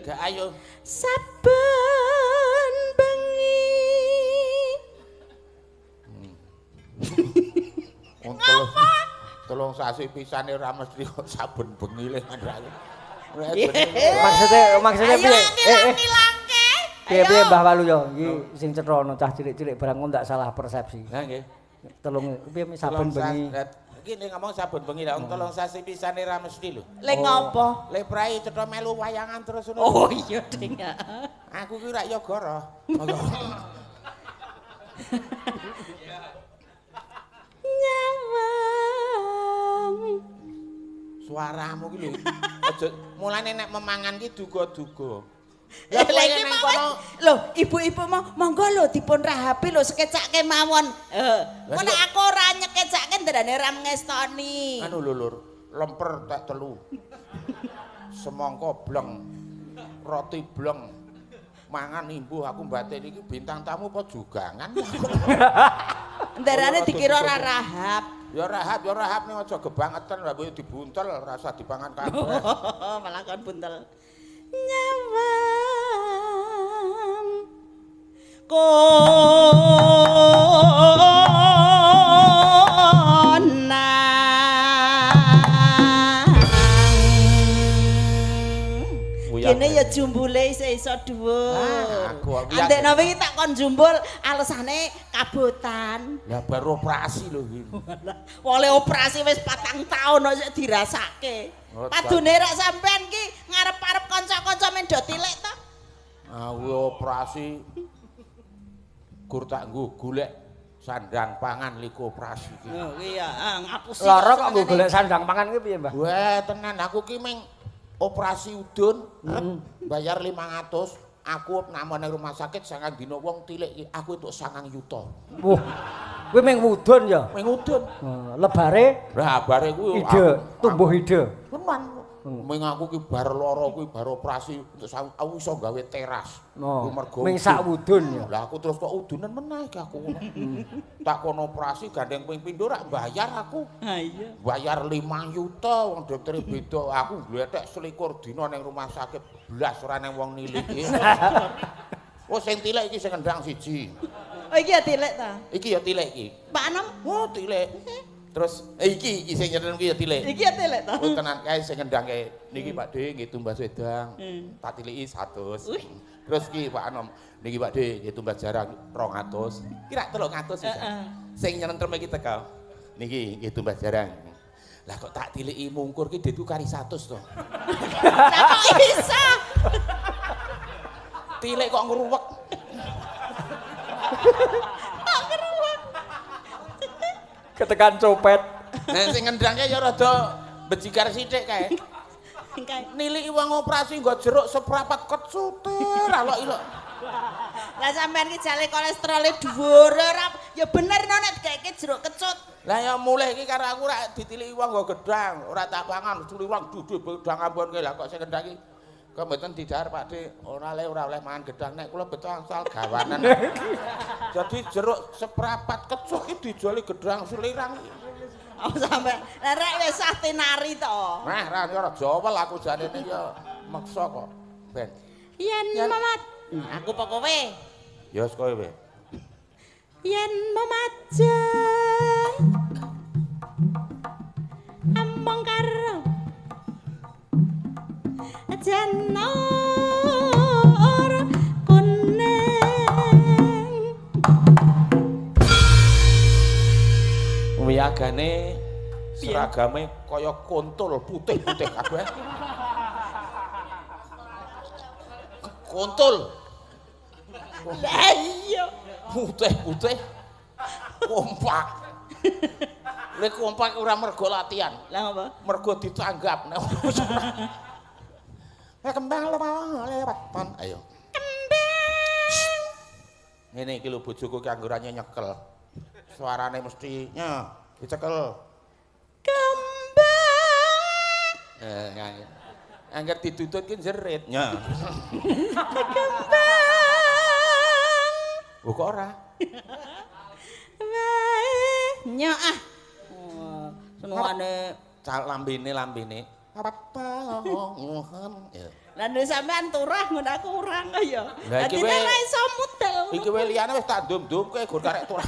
Gak ayo. Saben bengi. Ngapa? Tolong sasi pisane ora mesti kok saben bengi le ngandake. Maksudnya piye? Ngilang-ngilangke. Piye Mbah Walu yo iki sing cetrono cah cilik-cilik barang ndak salah persepsi. Lah nggih. Tolong piye saben bengi. Iki ning ngomong saben bengi lah tolong sasi pisane ra mesti lho. Le ngopo? Le prai cetha melu wayangan terus ngono. Oh iya ding. Aku ki rak ya goro. Nyawang. Suaramu ki lho. Aja mulane nek memangan ki duga-duga. Lah iki mawon. Lho, ibu-ibu monggo lho dipun rahapi lho sekecake mawon. Mun aku ora nyekecake ndarane ra ngestoni. Anu lho Lur, lemper tak telu. Semangka bleng. Roti bleng. Mangan imbuh aku batin iki bintang tamu apa jugangan. Ndarane dikira ora rahap. Ya rahap ning aja gebangetan lha dibuntel rasa dipangan kabeh. Malah kon buntel. Nyawang konang kene ya jumbule iso dhuwur. Andekno wingi tak kon jumbul alasane kabotan. Lah baru operasi lho iki. Wole operasi wis 4 taun kok dirasake. Padune rak sampean ki ngarep-arep kanca-kanca men do tilik to. Kuwi operasi gur tak nggo golek sandang pangan liku operasi iki. Oh iya, ngapusi. Lara kok nggo golek sandang pangan ki piye, Mbah? Weh, tenan aku ki ming operasi udun bayar 500. Aku namane rumah sakit 9 dina wong tilik iki aku entuk 9 juta. Wah. Kuwi ming wudun ya? Ming udun. Lebare Lah bare kuwi ide, tumbuh ide. Tenan. Ming aku ki bar lara kuwi bar operasi untuk aku iso gawe teras. Mergo ming sak wudun ya. Lah aku terus kok udunan meneh iki aku. Tak kono operasi gandeng ping pindho rak bayar aku. Ha iya. Bayar 5 juta wong dokter beda. Aku gletek 21 dina ning rumah sakit blas ora nang wong niliki. Oh sing tilik iki sing kendang siji. Oh iki ya tilik ta? Iki ya tilik iki. Pak Anom. Oh tilik. Terus iki sing nyeren iki ya tilik. Iki ya tilik ta? Oh tenan kae sing ngendangke niki Pak De nggih tumbas wedang. Tak tiliki 100. Terus iki Pak Anom niki Pak De nggih tumbas jarang 200. Kira 300 bisa. Sing nyentrem iki teko. Niki nggih tumbas jarang. Lah kok tak tiliki mungkur ki ditukari 100 to. Lah kok bisa? Tilik kok ngruwek. Kok ngruwek? Ketekan copet. Nah sing ngendangke ya rada bejikar sithik kae. Niliki wong operasi nggo jeruk seprapat kecutir alok-ilok. Lah sampean ki jale kolesterole dhuwur ya bener no nek dikeke jeruk kecut. Lah ya mulih iki karo aku rak ditiliki wong nggo gedang, ora tak pangan, suliwang dudu gedang ambon ki lah kok sing kendang iki. Kok mboten didhahar Pak Dik, ora oleh mangan gedang nek kula betul asal gawanan. Jadi jeruk seprapat kecut iki dijoli gedang selirang. Oh sampe lah rek wis sah tinari to. Nah, ra ora jawel aku jane ya maksa kok. Ben. Yen Mamat, aku apa kowe? Ya wis kowe wae. Yen memajang among karo janor kuning wiyagane seragame kaya kontol putih-putih kabeh. Kontol. lah iya Putih-putih. Kompak. Lek kompak ora mergo latihan. lah apa Mergo ditanggap. Kembang lewat pon. Ayo. kembang Ngene iki lho bojoku ki anggurannya nyekel. Suarane mesti dicekel. kembang Angger ditutut ki jerit. kembang Oh kok ora? wae nyo ah senengane Lambene. Lah nek sampean turah ngono aku urang ya. Lah iki wae ora iso mudel. Iki wae liyane wis tak ndum-ndumke gur karek turah.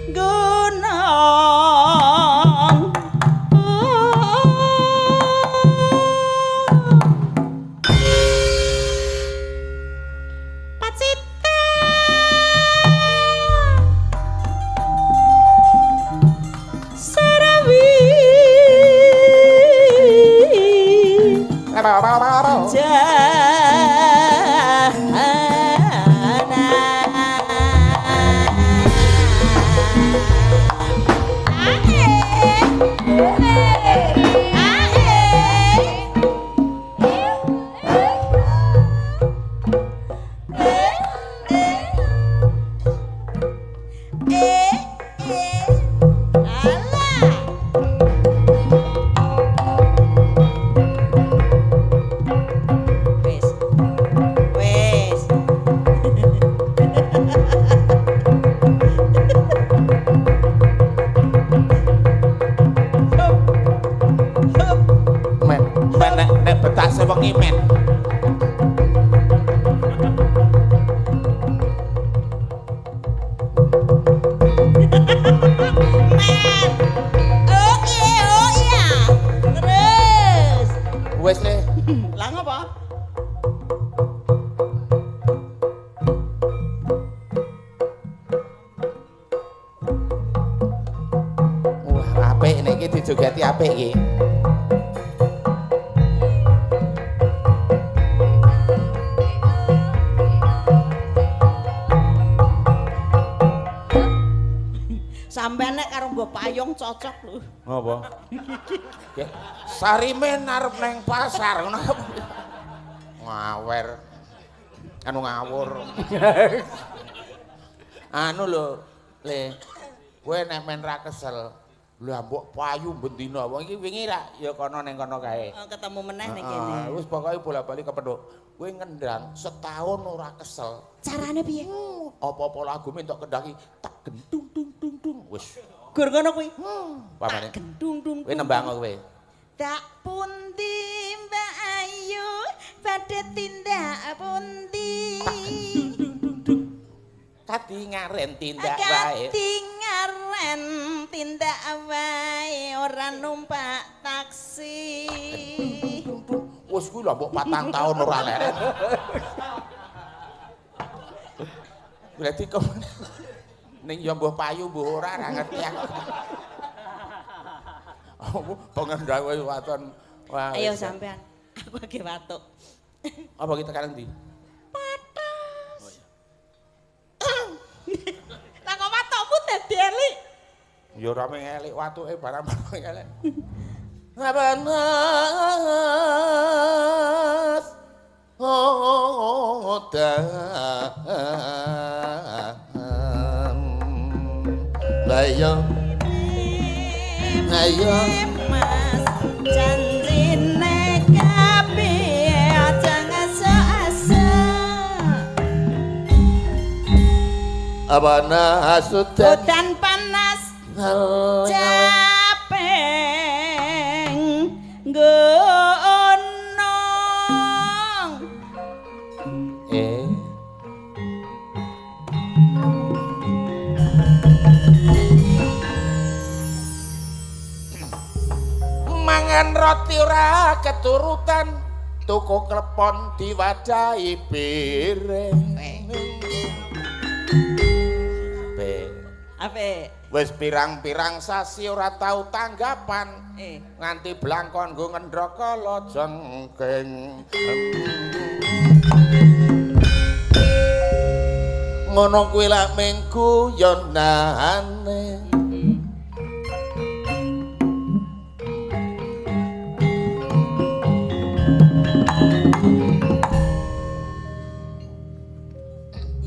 Gunung Pacita Sarawi wengi men. Oh iya. Terus. Wes le. Lah ngopo? Wah, apik niki dijogeti apik iki. Sampeyan nek karo nggo payung cocok lho. Ngopo? Sarimen arep neng pasar ngono. Ngawer. Anu ngawur. Anu lho, Le. Kowe nek men ra kesel, lha mbok payu bendina. Wong iki wingi ra ya kono ning kono kae. Oh, ketemu meneh ning kene. Wis pokoke bola-bali kepethuk. Kowe ngendang setahun ora kesel. Carane piye? Apa-apa lagu entuk kendaki tak gendung dung dung dung. Wis. Gur ngono kuwi. Pamane. Gendung dung. Kowe nembang kowe. Tak pundi Mbak Ayu badhe tindak pundi. Kati ngaren tindak wae. Kati ngaren tindak wae ora numpak taksi. Wes kuwi lho mbok 4 tahun ora leren. Berarti kok ning ya mbuh payu mbuh ora ngerti aku. Oh, pengendang wis waton. Wah. Ayo sampean. Aku lagi watuk. Apa kita kan ndi? Patas. Lah kok watukmu dadi elik? Ya ora mung elik watuke barang-barang elek. Abanas. Oh, Ayo. Mas janjine kabeh aja ngasok-asok. Abanas Udan panas capeng gunung. Mangan roti ora keturutan, tuku klepon diwadahi piring. Apik. Wis pirang-pirang sasi ora tau tanggapan. Nganti blangkon nggo ngendhok kala jengking. Ngono kuwi lak mengku yonane.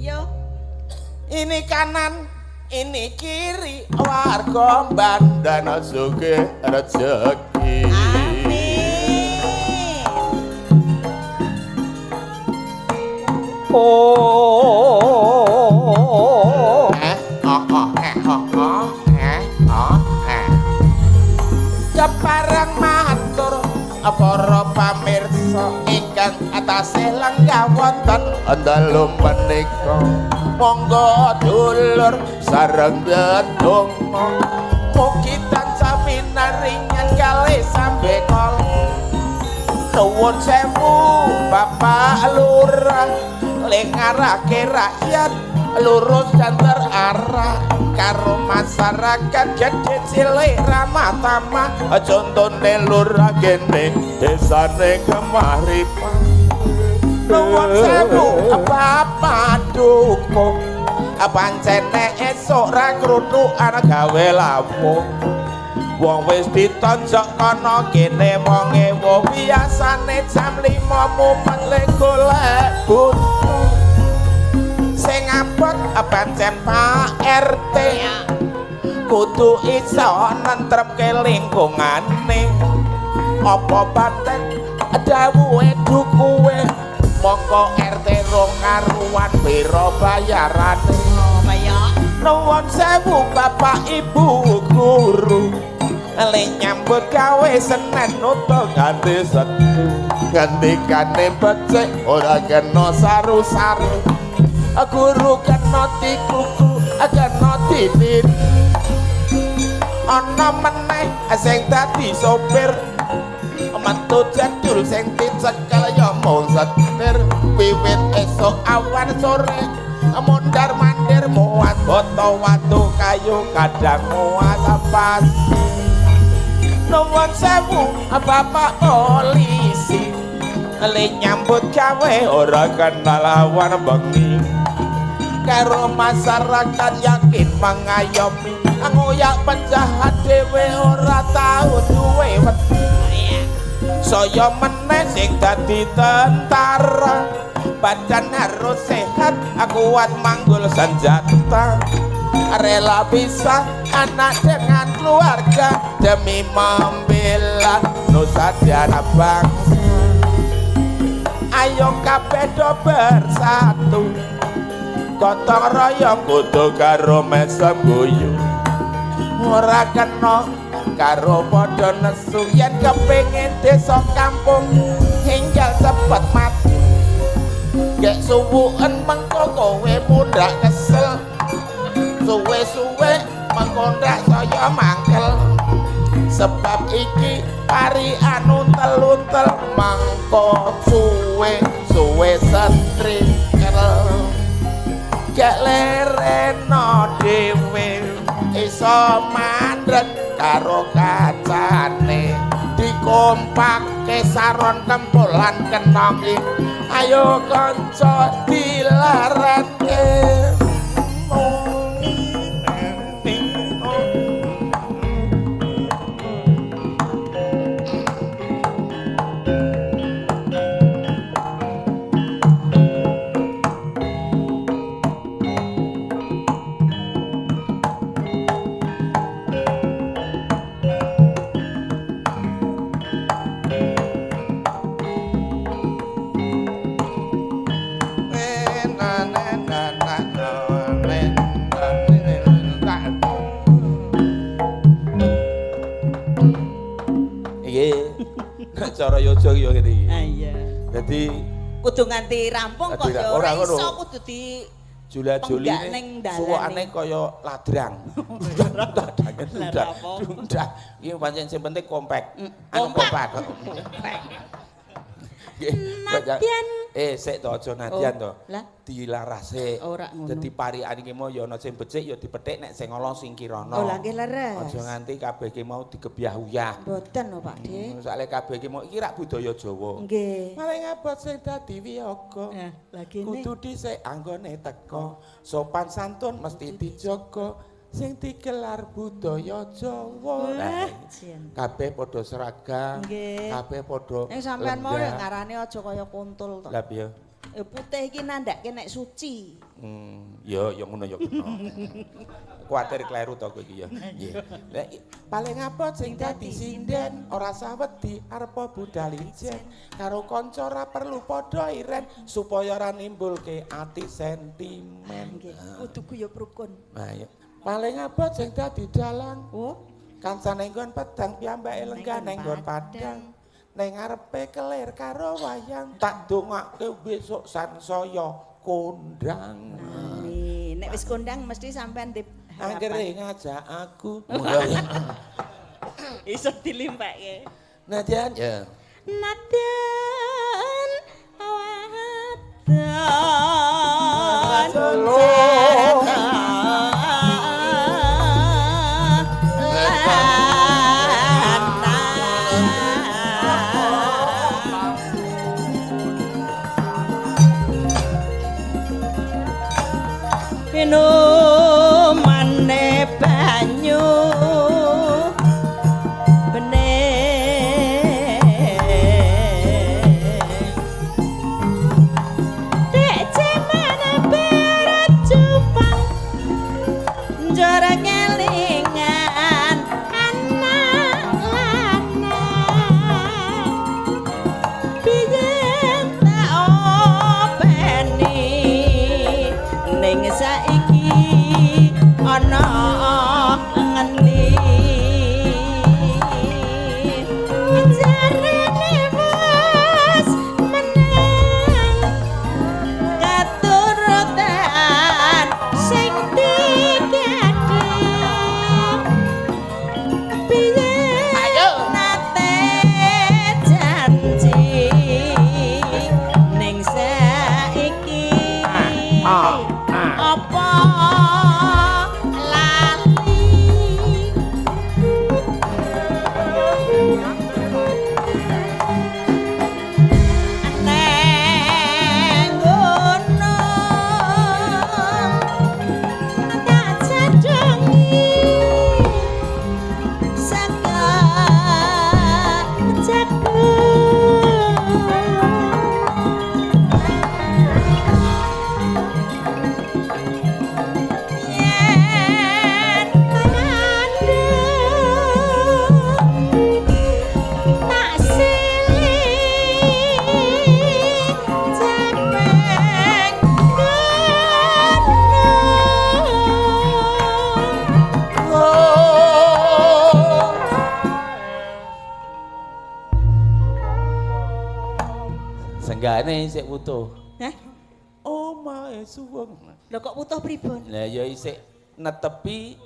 Yo. Ini kanan, ini kiri, warga bandana sugih rejeki. Amin. Oh. Kepareng matur para pamirsa ingkang atase lenggah wonten dalu menika monggo dulur sareng ndedonga mugi tansah pinaringan kalih sambe kala nuwun sewu Bapak Lurah lengarake rakyat lurus dan terarah karo masyarakat gede cilik ramah tamah contone lurah gene desane Kemaripan nuwun sewu Bapak Dukung pancene esuk ra krutukan gawe lawuh wong wis ditonjok kono kene wonge wo biasane jam 5 mumet le golek butuh sing abot pancen Pak RT kudu iso nentremke lingkungane apa baten dawuhe dukuwe mongko RT rong karuan pira bayarane nuwun sewu Bapak Ibu guru le nyambut gawe Senin utuh ganti Setu ngendikane becik ora kena saru-saru guru kena dikuku kena ditiru ana meneh sing dadi sopir metu jadul sing dicekel ya mung setir wiwit esuk awan sore mondar mandir muat boto watu kayu kadang muat pas nuwun sewu Bapak polisi le nyambut gawe ora kenal lawan bengi karo masyarakat yakin mengayomi ngoyak penjahat dhewe ora tau duwe wedi saya meneh sing dadi tentara badan harus sehat kuat manggul senjata rela bisa anak dengan keluarga demi membela nusa dan bangsa ayo kabeh do bersatu gotong royong kudu karo mesem guyu ora kena karo padha nesu yen kepengin desa kampung hinggal cepet mati gek suwuken mengko kowe mundak kesel suwe-suwe mengkondak saya mangkel sebab iki pari anu teluntel mangko suwe setrikel gek lereno dhewe iso mandret karo kacane dikompake saron kempulan kenongi ayo kanca dilarake cara yojo yo ngene iki. Ha iya. Dadi kudu nganti rampung kok ya ora iso kudu di jula-juline suwakane kaya ladrang. Udah. Iki pancen sing penting kompak. Anu kompak. Nadyan. Sik to aja nadyan to. Dilarase. Ora ngono. Dadi parikan iki mau ya ana sing becik ya dipethik nek sing ala sing kirana. Oh, lah nggih leres. Aja nganti kabeh iki mau digebyah-uyah. Mboten lho Pak De. Soale kabeh iki mau iki rak budaya Jawa. Nggih. Maling abot sing dadi wiyaga. Lah kene. Kudu dhisik anggone teka. Sopan santun mesti dijaga. Sing digelar budaya Jawa. Kabeh padha seragam. Kabeh padha. Ning sampean mau ya ngarane aja kaya kuntul to. Lah piye? Putih iki nandhake nek suci. Ya ngono ya kena. Kuwatir kleru to kowe iki ya. Nggih. Paling abot sing dadi sinden ora usah wedi arep budal ijen. Karo kanca ora perlu padha iren supaya ora nimbulke ati sentimen. Nggih. Kudu guyub rukun. Nah ya. Paling abot sing dadi dalang. Oh, Kancane nggon pedang piyambake lenggah ning nggon padang. Ning ngarepe kelir karo wayang tak dongake besok sansaya kondang. Nek wis kondang mesti sampean di Anggere ngajak aku. Iso dilimpake. Najan ya. Nadan minumane banyu Senggane isik wutuh. Hah? Omahe suwung. Lho kok wutuh pripun? Lah ya isik netepi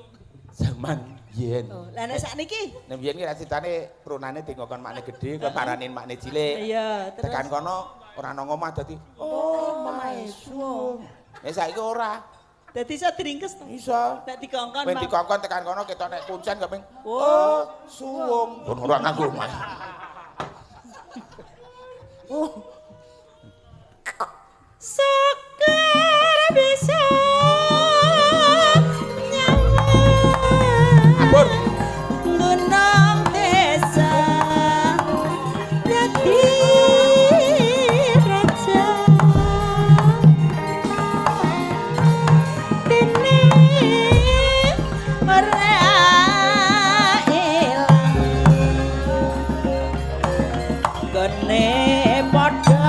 zaman biyen. Oh, lah nek sakniki? Nek biyen ki rasitane prunane dingokon makne gedhe, kok paranin makne cilik. Iya, terus tekan kono ora ana ngomah dadi omahe suwung. Nek saiki ora. dadi iso diringkes to? Iso. Nek dikongkon. Ben dikongkon tekan kono ketok nek kuncen keping. Oh, suwung. Pun ora nganggo omah. Oh. Sekar bisa nyawa Ampun. gunung desa dadi raja dene ora ilang gone padha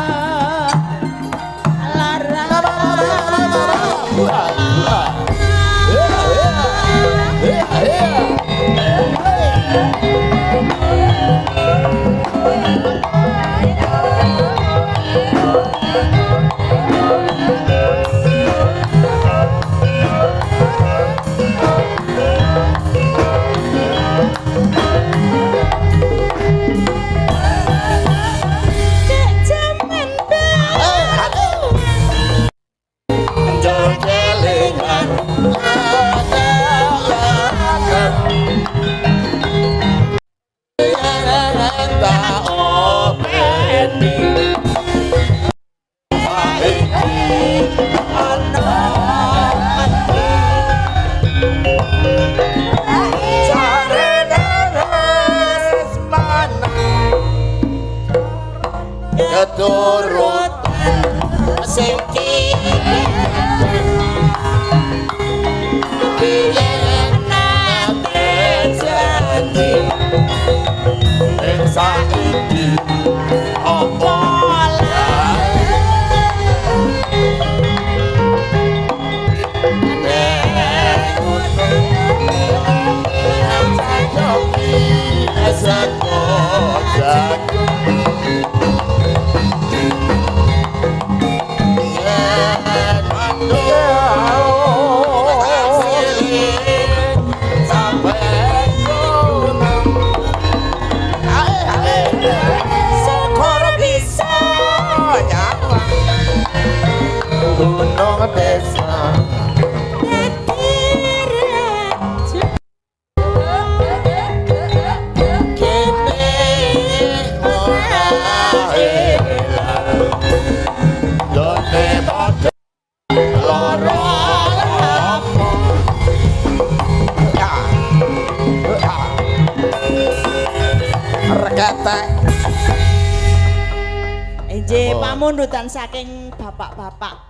desa Nggih, pamundutan saking bapak-bapak